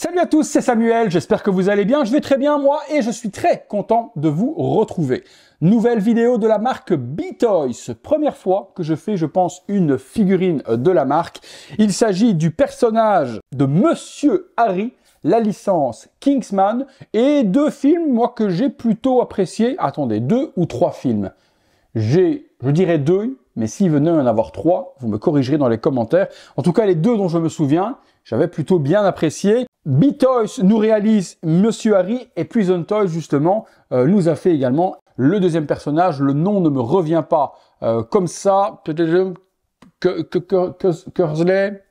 Salut à tous, c'est Samuel, j'espère que vous allez bien, je vais très bien moi et je suis très content de vous retrouver. Nouvelle vidéo de la marque B-Toys, première fois que je fais je pense une figurine de la marque. Il s'agit du personnage de Monsieur Harry, la licence Kingsman et deux films moi que j'ai plutôt apprécié. Attendez, 2 ou 3 films. Je dirais 2, mais s'il venait en avoir 3, vous me corrigerez dans les commentaires. En tout cas les 2 dont je me souviens, j'avais plutôt bien apprécié. B-Toys nous réalise Monsieur Harry et Prison Toys justement nous a fait également le deuxième personnage. Le nom ne me revient pas comme ça. Cursley.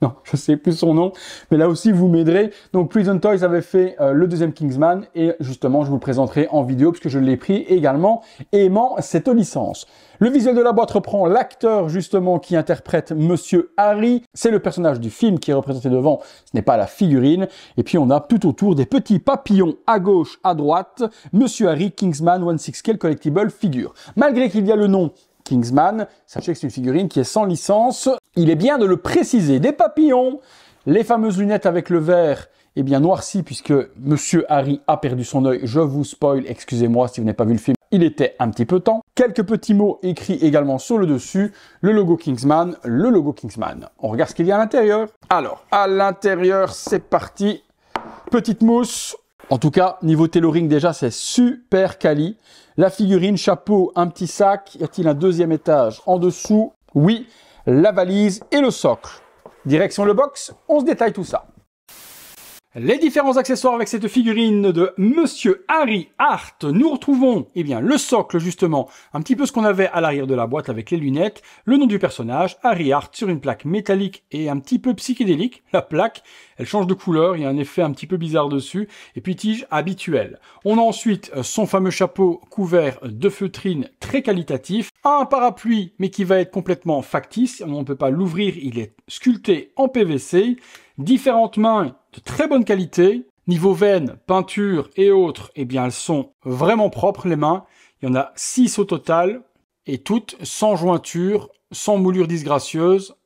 Non, je sais plus son nom, mais là aussi vous m'aiderez. Donc Prison Toys avait fait le deuxième Kingsman et justement je vous le présenterai en vidéo puisque je l'ai pris également aimant cette licence. Le visuel de la boîte reprend l'acteur justement qui interprète Monsieur Harry. C'est le personnage du film qui est représenté devant, ce n'est pas la figurine. Et puis on a tout autour des petits papillons à gauche, à droite. Monsieur Harry Kingsman One Six Scale Collectible Figure. Malgré qu'il y a le nom Kingsman, sachez que c'est une figurine qui est sans licence. Il est bien de le préciser. Des papillons, les fameuses lunettes avec le verre, eh bien noirci puisque Monsieur Harry a perdu son œil. Je vous spoil, excusez-moi si vous n'avez pas vu le film. Il était un petit peu temps. Quelques petits mots écrits également sur le dessus. Le logo Kingsman, le logo Kingsman. On regarde ce qu'il y a à l'intérieur. Alors, à l'intérieur, c'est parti. Petite mousse. En tout cas, niveau tailoring, déjà, c'est super quali. La figurine, chapeau, un petit sac. Y a-t-il un deuxième étage en dessous? Oui, la valise et le socle. Direction le box, on se détaille tout ça. Les différents accessoires avec cette figurine de Monsieur Harry Hart, nous retrouvons eh bien, le socle justement, un petit peu ce qu'on avait à l'arrière de la boîte avec les lunettes, le nom du personnage, Harry Hart, sur une plaque métallique et un petit peu psychédélique. La plaque, elle change de couleur, il y a un effet un petit peu bizarre dessus, et puis tige habituelle. On a ensuite son fameux chapeau couvert de feutrine très qualitatif, un parapluie mais qui va être complètement factice, on ne peut pas l'ouvrir, il est sculpté en PVC, différentes mains de très bonne qualité. Niveau veine, peinture et autres, eh bien elles sont vraiment propres les mains. Il y en a 6 au total et toutes sans jointure, sans moulure disgracieuse.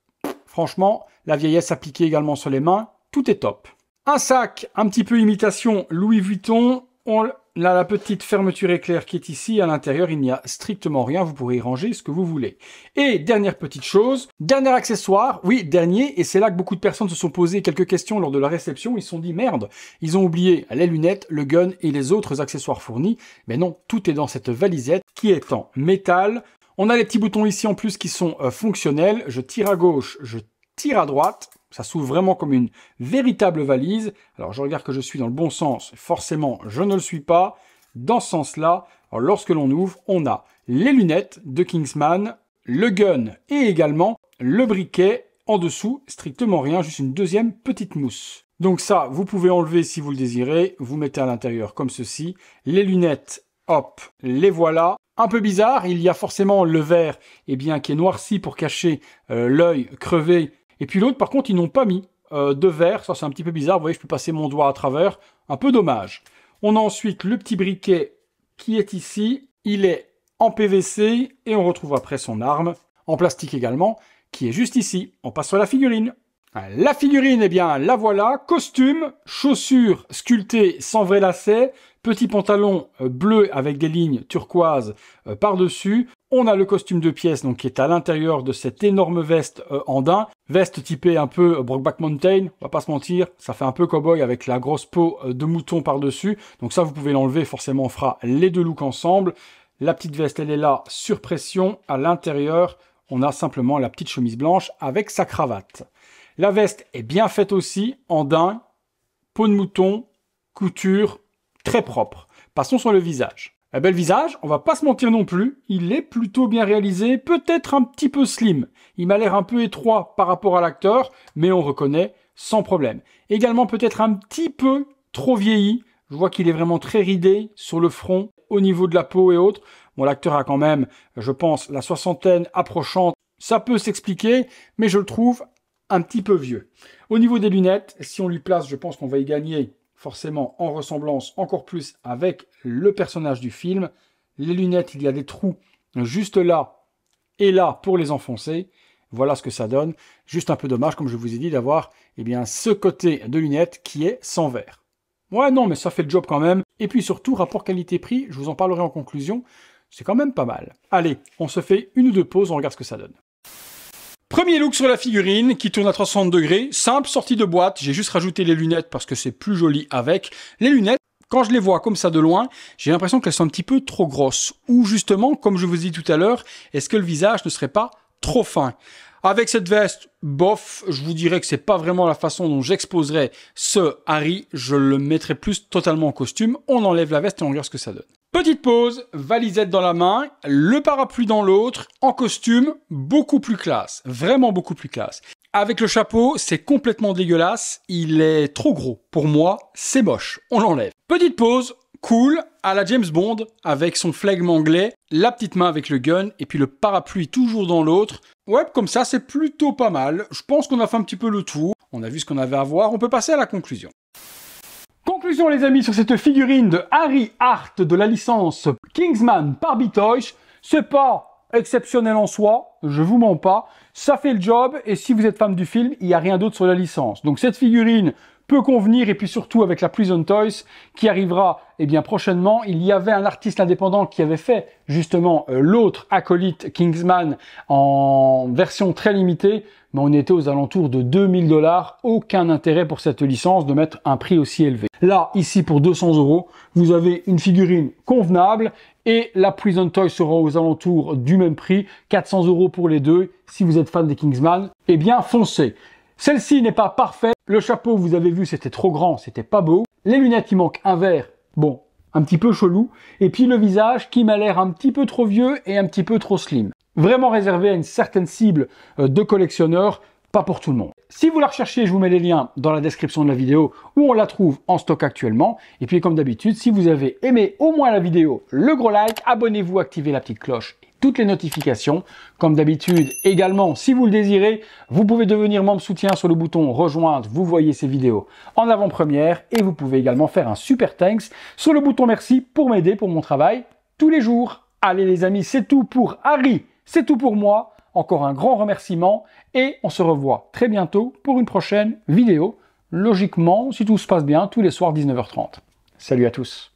Franchement, la vieillesse appliquée également sur les mains, tout est top. Un sac, un petit peu imitation Louis Vuitton. On a la petite fermeture éclair qui est ici. À l'intérieur, il n'y a strictement rien. Vous pourrez y ranger ce que vous voulez. Et dernière petite chose, dernier accessoire. Oui, dernier. Et c'est là que beaucoup de personnes se sont posé quelques questions lors de la réception. Ils se sont dit, merde, ils ont oublié les lunettes, le gun et les autres accessoires fournis. Mais non, tout est dans cette valisette qui est en métal. On a les petits boutons ici en plus qui sont fonctionnels. Je tire à gauche, je tire à droite. Ça s'ouvre vraiment comme une véritable valise. Alors, je regarde que je suis dans le bon sens. Forcément, je ne le suis pas. Dans ce sens-là, alors lorsque l'on ouvre, on a les lunettes de Kingsman, le gun et également le briquet. En dessous, strictement rien, juste une deuxième petite mousse. Donc ça, vous pouvez enlever si vous le désirez. Vous mettez à l'intérieur comme ceci. Les lunettes, hop, les voilà. Un peu bizarre, il y a forcément le verre eh bien, qui est noirci pour cacher l'œil crevé. Et puis l'autre, par contre, ils n'ont pas mis de verre. Ça, c'est un petit peu bizarre. Vous voyez, je peux passer mon doigt à travers. Un peu dommage. On a ensuite le petit briquet qui est ici. Il est en PVC et on retrouve après son arme, en plastique également, qui est juste ici. On passe sur la figurine. La figurine, eh bien, la voilà. Costume, chaussures sculptées sans vrai lacet, petit pantalon bleu avec des lignes turquoises par-dessus. On a le costume de pièce donc qui est à l'intérieur de cette énorme veste en daim. Veste typée un peu Brokeback Mountain, on va pas se mentir, ça fait un peu cow-boy avec la grosse peau de mouton par-dessus. Donc ça, vous pouvez l'enlever, forcément on fera les deux looks ensemble. La petite veste, elle est là sur pression. À l'intérieur, on a simplement la petite chemise blanche avec sa cravate. La veste est bien faite aussi, en daim, peau de mouton, couture, très propre. Passons sur le visage. Un bel visage, on va pas se mentir non plus, il est plutôt bien réalisé, peut-être un petit peu slim. Il m'a l'air un peu étroit par rapport à l'acteur, mais on reconnaît sans problème. Également peut-être un petit peu trop vieilli, je vois qu'il est vraiment très ridé sur le front, au niveau de la peau et autres. Bon, l'acteur a quand même, je pense, la soixantaine approchante, ça peut s'expliquer, mais je le trouve un petit peu vieux. Au niveau des lunettes, si on lui place, je pense qu'on va y gagner forcément en ressemblance encore plus avec le personnage du film. Les lunettes, il y a des trous juste là et là pour les enfoncer. Voilà ce que ça donne. Juste un peu dommage, comme je vous ai dit, d'avoir eh bien ce côté de lunettes qui est sans verre. Ouais, non, mais ça fait le job quand même. Et puis surtout, rapport qualité-prix, je vous en parlerai en conclusion, c'est quand même pas mal. Allez, on se fait une ou deux pauses, on regarde ce que ça donne. Premier look sur la figurine qui tourne à 360 degrés, simple, sortie de boîte. J'ai juste rajouté les lunettes parce que c'est plus joli avec. Les lunettes, quand je les vois comme ça de loin, j'ai l'impression qu'elles sont un petit peu trop grosses. Ou justement, comme je vous ai dit tout à l'heure, est-ce que le visage ne serait pas trop fin? Avec cette veste, bof, je vous dirais que c'est pas vraiment la façon dont j'exposerais ce Harry. Je le mettrais plus totalement en costume. On enlève la veste et on regarde ce que ça donne. Petite pause, valisette dans la main, le parapluie dans l'autre, en costume, beaucoup plus classe, vraiment beaucoup plus classe. Avec le chapeau, c'est complètement dégueulasse, il est trop gros. Pour moi, c'est moche, on l'enlève. Petite pause, cool, à la James Bond, avec son flegme anglais, la petite main avec le gun, et puis le parapluie toujours dans l'autre. Ouais, comme ça, c'est plutôt pas mal. Je pense qu'on a fait un petit peu le tour, on a vu ce qu'on avait à voir, on peut passer à la conclusion. Conclusion les amis sur cette figurine de Harry Hart de la licence Kingsman par B-Toys. C'est pas exceptionnel en soi, je vous mens pas, ça fait le job et si vous êtes fan du film, il n'y a rien d'autre sur la licence. Donc cette figurine peut convenir et puis surtout avec la Prison Toys qui arrivera bien prochainement. Il y avait un artiste indépendant qui avait fait justement l'autre acolyte Kingsman en version très limitée, mais on était aux alentours de 2000 $. Aucun intérêt pour cette licence de mettre un prix aussi élevé. Là, ici pour 200 €, vous avez une figurine convenable et la Prison Toys sera aux alentours du même prix, 400 € pour les deux. Si vous êtes fan des Kingsman, eh bien foncez. Celle-ci n'est pas parfaite. Le chapeau, vous avez vu, c'était trop grand, c'était pas beau. Les lunettes, il manque un verre. Bon, un petit peu chelou. Et puis le visage qui m'a l'air un petit peu trop vieux et un petit peu trop slim. Vraiment réservé à une certaine cible de collectionneurs, pas pour tout le monde. Si vous la recherchez, je vous mets les liens dans la description de la vidéo où on la trouve en stock actuellement. Et puis comme d'habitude, si vous avez aimé au moins la vidéo, le gros like, abonnez-vous, activez la petite cloche et toutes les notifications. Comme d'habitude, également, si vous le désirez, vous pouvez devenir membre soutien sur le bouton rejoindre. Vous voyez ces vidéos en avant-première et vous pouvez également faire un super thanks sur le bouton merci pour m'aider pour mon travail tous les jours. Allez les amis, c'est tout pour Harry, c'est tout pour moi. Encore un grand remerciement et on se revoit très bientôt pour une prochaine vidéo. Logiquement, si tout se passe bien, tous les soirs 19h30. Salut à tous.